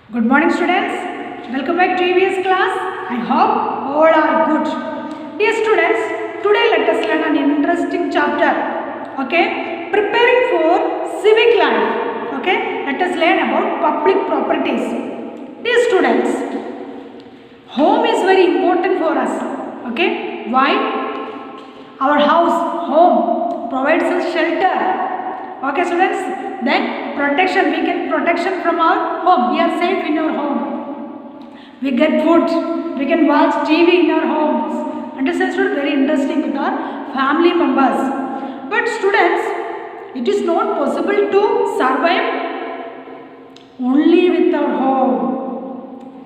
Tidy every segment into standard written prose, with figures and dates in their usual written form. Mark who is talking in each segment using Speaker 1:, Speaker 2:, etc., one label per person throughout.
Speaker 1: Good morning students. Welcome back to EVS class. I hope all are good. Dear students, today let us learn an interesting chapter. Okay, preparing for civic life. Okay, let us learn about public properties. Dear students, home is very important for us. Okay, why? Our house, home, provides us shelter. Okay students, then protection, we get protection from our home, we are safe in our home, we get food, we can watch TV in our homes. Understand students, very interesting with our family members. But students, it is not possible to survive only with our home.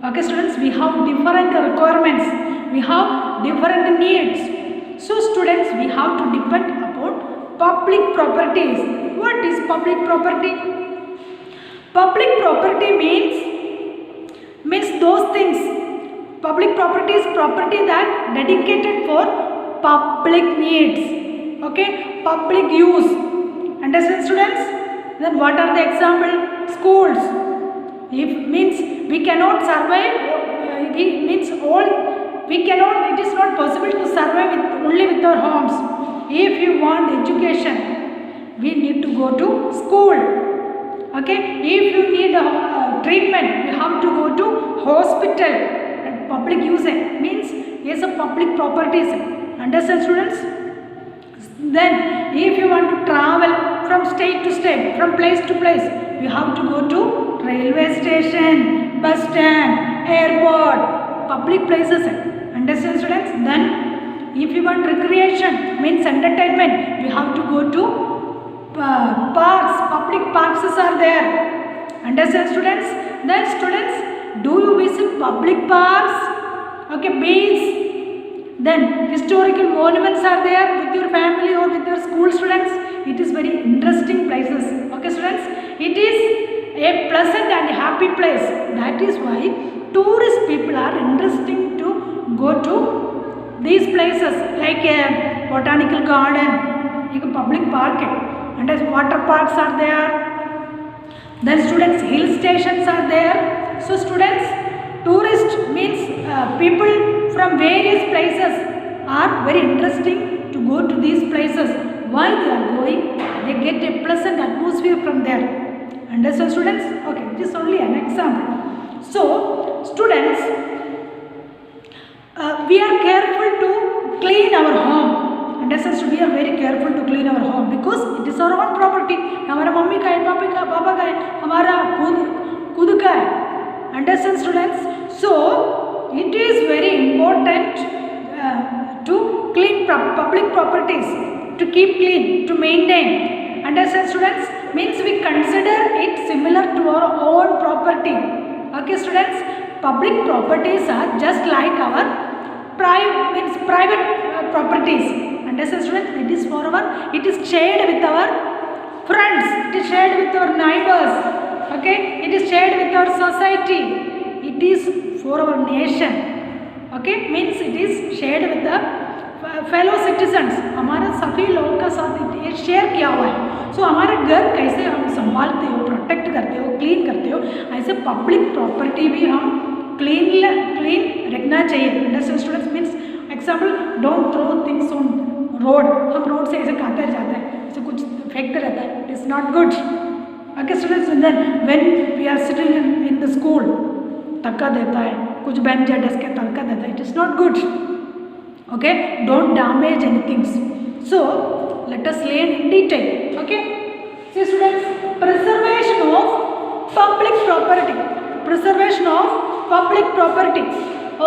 Speaker 1: Okay students, we have different requirements, we have different needs. So students, we have to depend upon public properties. What is public property? Public property means those things. Public property is property that dedicated for public needs. Okay, public use. Understand students? Then what are the example? Schools. If means we cannot survive. It is not possible to survive only with our homes. If you want education, we need to go to school. Okay, if you need a treatment, you have to go to hospital. And public usage means yes, a public properties. Understand students? Then if you want to travel from state to state, from place to place, you have to go to railway station, bus stand, airport, public places. Understand students? Then if you want recreation, means entertainment, you have to go to parks, public parks are there. Understand students? Then students, do you visit public parks? Okay, beaches. Then historical monuments are there with your family or with your school students. It is very interesting places. Okay students, it is a pleasant and happy place. That is why tourist people are interesting to go to these places like a botanical garden, like a public park, and as water parks are there. Then students, hill stations are there. So students, tourist means people from various places are very interesting to go to these places. Why they are going? They get a pleasant atmosphere from there. Understand students? Okay, this is only an example. So students, we are careful to clean our home. Understand? So we are very careful to clean our home because it is our own property. हमारा mummy का है, पापा का है, हमारा खुद का है. Understand students? So it is very important to clean public properties, to keep clean, to maintain. Understand students? Means we consider it similar to our own property. Okay students? Public properties are just like our private properties. Understand students? It is for our, it is shared with our friends, it is shared with our neighbors. Okay, it is shared with our society. It is for our nation. Okay, means it is shared with the fellow citizens. हमारा सभी लोगों का साथ ये share किया हुआ है. So हमारे घर कैसे हम संभालते हो, प्रोटेक्ट करते हो, क्लीन करते हो, ऐसे पब्लिक प्रॉपर्टी भी हम क्लीन रखना चाहिए. Understand students? Means example, don't throw things on road. हम रोड से ऐसे खाते जाते हैं, ऐसे कुछ फेंकते रहता है. It is not good. Okay students? Then when we are sitting in the school, धक्का देता है, कुछ बेंच या डेस्क के धक्का देता है. It is not good. Okay, don't damage anything. So let us learn in detail. Okay, see students, preservation of public property. Preservation of public property.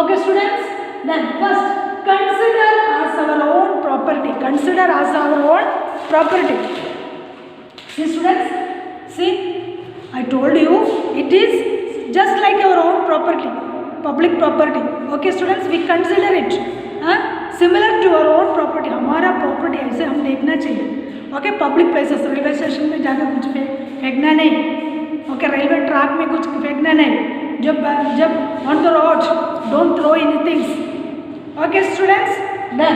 Speaker 1: Okay students, then first consider as our own property. Consider as our own property. See students, see, I told you it is just like our own property, public property. Okay students, we consider it similar to our own property. हमारा property ऐसे हम देखना चाहिए. Okay, public places, railway station में जाकर कुछ फेंकना नहीं. ओके, रेलवे ट्रैक में कुछ फेंकना नहीं. जब on the road, don't throw anything. Okay students? Then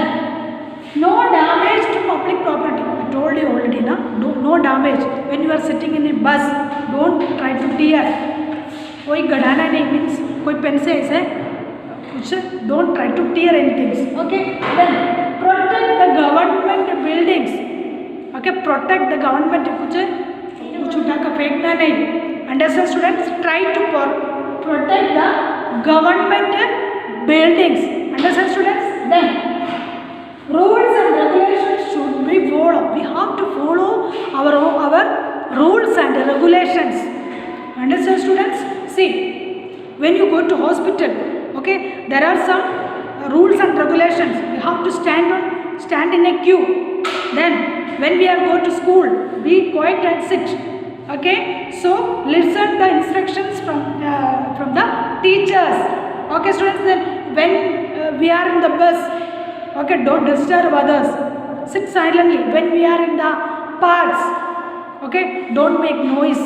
Speaker 1: no damage to public property. I told you already ना, no damage. When you are sitting in a bus, don't try to tier. कोई गढ़ाना नहीं, means कोई pen से ऐसे कुछ don't try to tear anything. Okay, then protect the government buildings. Okay, protect the government, कुछ उठा कर फेंकना नहीं. Understand students? Try to protect the government buildings. Understand students? Then rules and regulations should be followed. We have to follow our rules and regulations. Understand students? See, when you go to hospital, okay, there are some rules and regulations. We have to stand in a queue. Then when we are go to school, be quiet and sit. Okay, so listen the instructions from the teachers. Okay students, then when we are in the bus, okay, don't disturb others, sit silently. When we are in the parks, okay, don't make noise,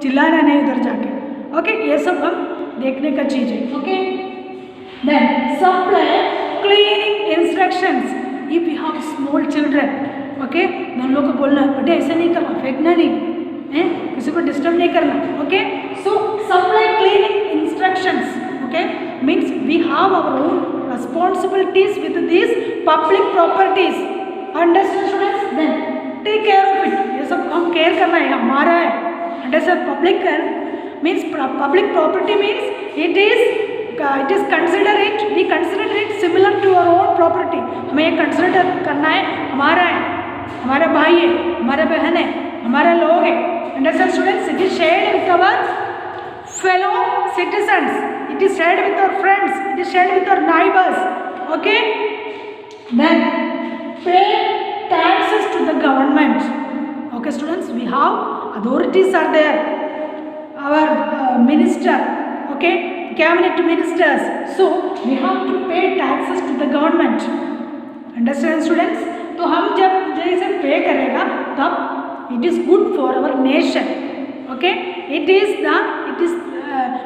Speaker 1: चिल्लाना नहीं उधर जाके. Okay, ये सब हम देखने का चीज़ है. Okay, then supply cleaning instructions. If you have small children, okay, उन लोगों को बोलना बेटे ऐसा नहीं करना, फेंकना नहीं है, किसी को डिस्टर्ब नहीं करना. Okay, so supply cleaning instructions. Okay, means we have our own responsibilities with these public properties. Understand students? Then take care of it. ये सब हम care करना है, हमारा है. Understand? Public means public property means it is consider it, we consider it similar to our own property. हमें ये consider करना है, हमारा है, हमारा भाई है, हमारा बहन है, हमारा लोग है. Understand students? It is shared with our fellow citizens. It is shared with our friends. It is shared with our neighbors. Okay. Then pay taxes to the government. Okay, students. We have authorities are there. Our minister. Okay, cabinet ministers. So we have to pay taxes to the government. Understand, students? तो हम जब जैसे पे करेगा तब it is good for our nation. Okay, it is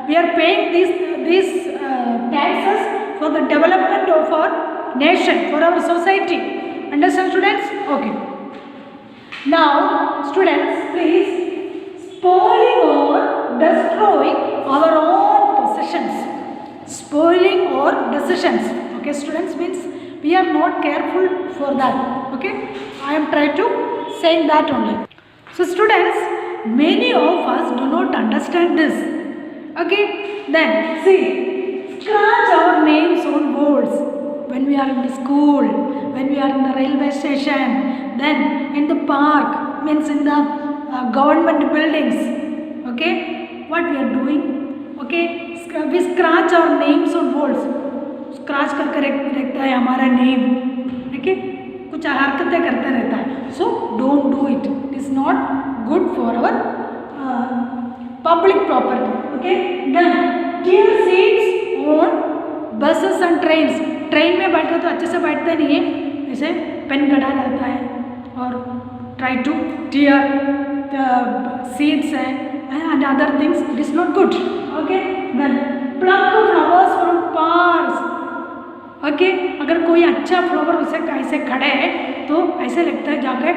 Speaker 1: we are paying these taxes for the development of our nation, for our society. Understand students? Okay. Now students, please, spoiling or destroying our own possessions. Spoiling or decisions. Okay students, means we are not careful for that. Okay, I am trying to say that only. So students, many of us do not understand this. Okay, then see, scratch our names on boards when we are in the school, when we are in the railway station, then in the park, means in the government buildings. Okay, what we are doing? Okay, we scratch our names on boards. Scratch करके रखता है हमारा name. Okay, कुछ हरकतें करता रहता है. So don't do it. It is not good for our public property. Okay, then tear seats on buses and trains. Train में बैठे तो अच्छे से बैठते नहीं है, ऐसे पेन गड़ा रहता है और try to tear the seats and other things. It is not good. Okay, then pluck flowers from parks. Okay, अगर कोई अच्छा फ्लावर उसे ऐसे खड़े है तो ऐसे लगता है जाके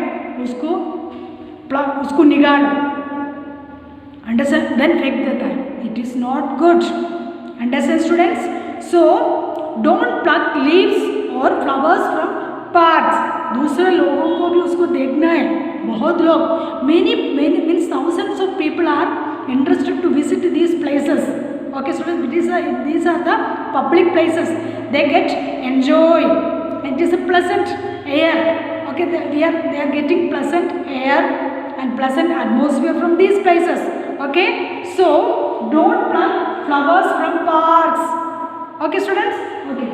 Speaker 1: उसको निकालो. Understand? Then फेंक देता है. It is not good. Understand students? So don't pluck leaves or flowers from parks. दूसरे लोगों को भी उसको देखना है. बहुत लोग, many means thousands of people are interested to visit these places. Okay students, these are the public places. They get enjoy. It is a pleasant air. Okay, they are getting pleasant air and pleasant atmosphere from these places. Okay, so don't pluck flowers from parks. Okay students? Okay.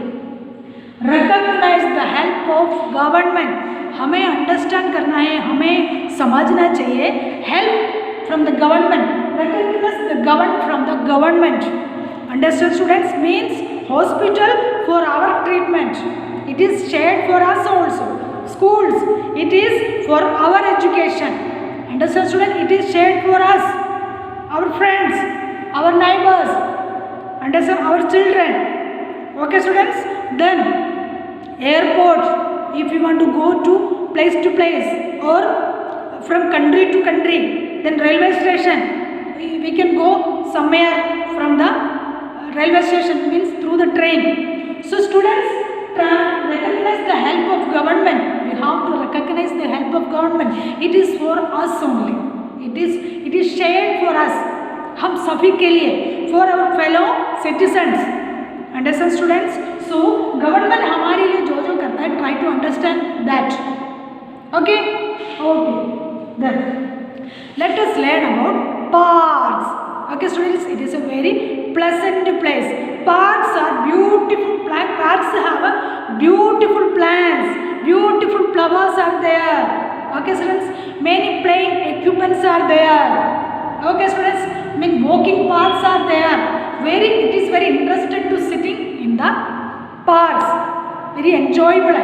Speaker 1: Recognize the help of government. हमें understand करना है, हमें समझना चाहिए help from the government. Recognize the from the government. Understand students? Means hospital for our treatment. It is shared for us also. Schools, it is for our education. Understand students? It is shared for us, our friends, our neighbors. Understand? Our children. Okay students? Then airport, if you want to go to place or from country to country. Then railway station, we can go somewhere from the railway station, means through the train. So students, recognize the help of government. We have to recognize the help of government. It is for us only. It is shared for us. हम सभी के लिए, for our fellow citizens. Understand students? So government हमारे लिए जो जो करता है, try to understand that. Okay? Okay. Then let us learn about parks. Okay students, it is a very pleasant place. Parks are beautiful. Parks have a beautiful plants, beautiful flowers are there. Okay students, many playing equipments are there. Okay students, I mean walking paths are there. It is very interesting to sitting in the parks, very enjoyable.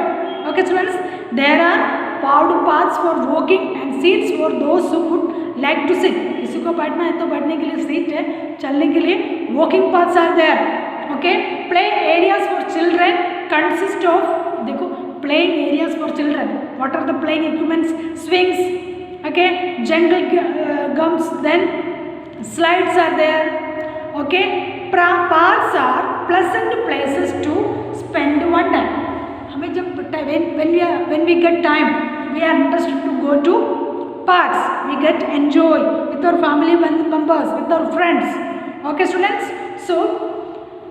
Speaker 1: Okay students, there are paved paths for walking and seats for those who would like to sit. किसी को बैठना है तो बैठने के लिए seat है, चलने के लिए walking paths are there. Okay, play areas for children consist of, देखो playing areas for children. What are the playing equipments? Swings, okay, jungle gums, then slides are there. Okay, parks are pleasant places to spend one time. हमें जब when we get time, we are interested to go to parks. We get enjoy with our family members, with our friends. Okay students, so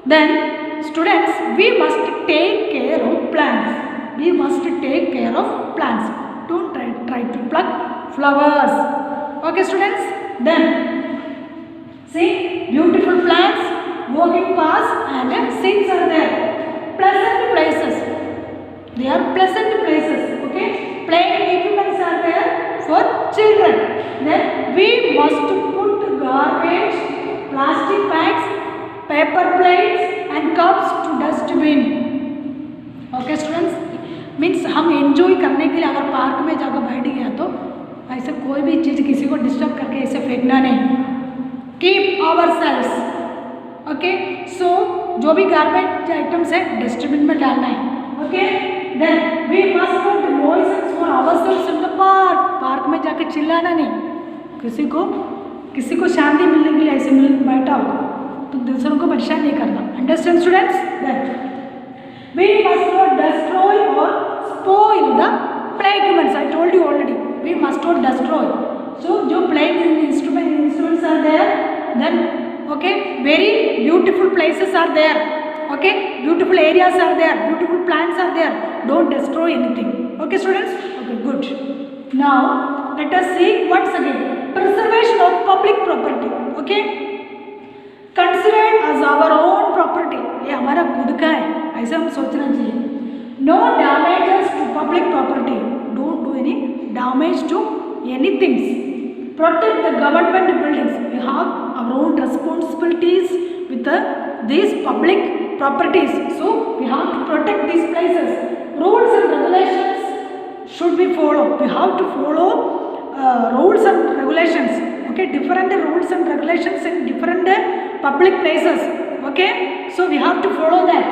Speaker 1: then students, we must take care of plants. We must take care of plants. Don't try to pluck flowers. Okay students, then see beautiful plants, walking paths and seats are there. Pleasant places. They are pleasant places. Okay, playing equipments are there for children. Then we must put garbage, plastic bags, paper plates and cups to dustbin. Okay students, means हम enjoy करने के लिए अगर park में जाकर बैठ गया तो ऐसे कोई भी चीज़ किसी को डिस्टर्ब करके ऐसे फेंकना नहीं. Keep ourselves. Okay, so जो भी गार्बेज आइटम्स है डस्टबिन में डालना है. Okay, then we must put noises for ourselves in the park. Park में जाकर चिल्लाना नहीं. किसी को शांति मिलने के लिए ऐसे बैठा होगा तो दूसरों को परेशान नहीं करना. Understand students? Then we must not destroy or spoil the play equipments. I told you already. We must not destroy. So जो playing instruments are there, then okay, very beautiful places are there. Okay, beautiful areas are there, beautiful plants are there. Don't destroy anything. Okay students? Okay, good. Now let us see once again preservation of public property. Okay, considered as our own property. ये हमारा खुद का है, ऐसा हम सोचना चाहिए. No damages to public property. Don't do any damage to anything. Protect the government buildings. We have our own responsibilities with these public properties. So we have to protect these places. Rules and regulations should be followed. We have to follow rules and regulations. Okay, different rules and regulations in different public places. Okay, so we have to follow that.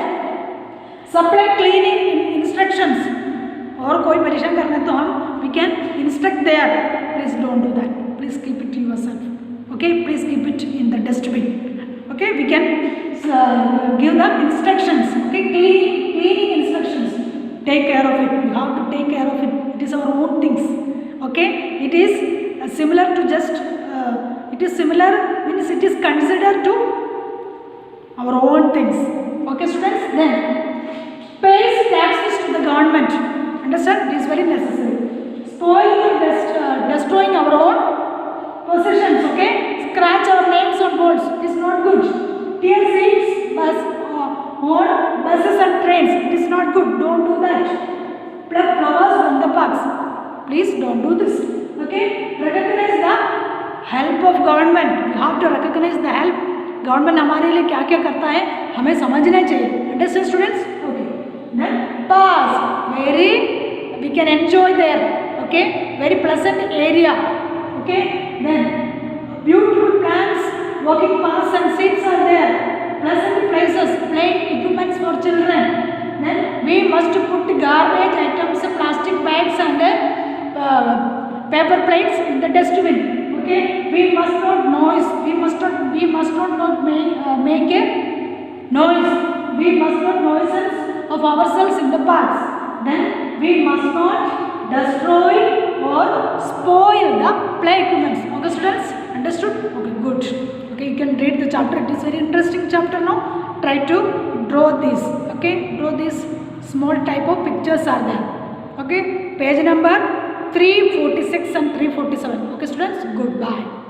Speaker 1: Supply cleaning instructions. और कोई परेशान करना है तो हम we can instruct there. Please don't do that. Please keep it to yourself. Okay, please keep it in the dustbin. Okay, we can give the instructions. Okay, cleaning instructions. Take care of it. We have to take care of it. It is our own things. Okay, it is similar to just. It is similar means it is considered to our own things. Okay, students. Then pays taxes to the government. Understand? It is very necessary. Spoiling, destroying our own possessions. Okay, scratch our names on boards. It is not good. Tear seats, on buses and trains. It is not good. Don't do that. Pluck flowers from the parks. Please don't do this. Okay, recognize the help of government. We have to recognize the help. Government हमारे लिए क्या क्या करता है हमें समझना चाहिए. Understand students? Okay. Then paths, very we can enjoy there. Okay, very pleasant area. Okay, then beautiful plants, walking paths and seats are there. Pleasant places, playing equipments for children. Then we must put garbage items, plastic bags and paper plates in the dustbin. Okay, we must not noise, we must not make a noise, we must not nuisance of ourselves in the parks. Then we must not destroy or spoil the play equipments. Okay students, understood? Okay, good. Okay, you can read the chapter, it is very interesting chapter. Now try to draw this. Okay, draw these small type of pictures are there. Okay, page number 346 and 347. Okay students, goodbye.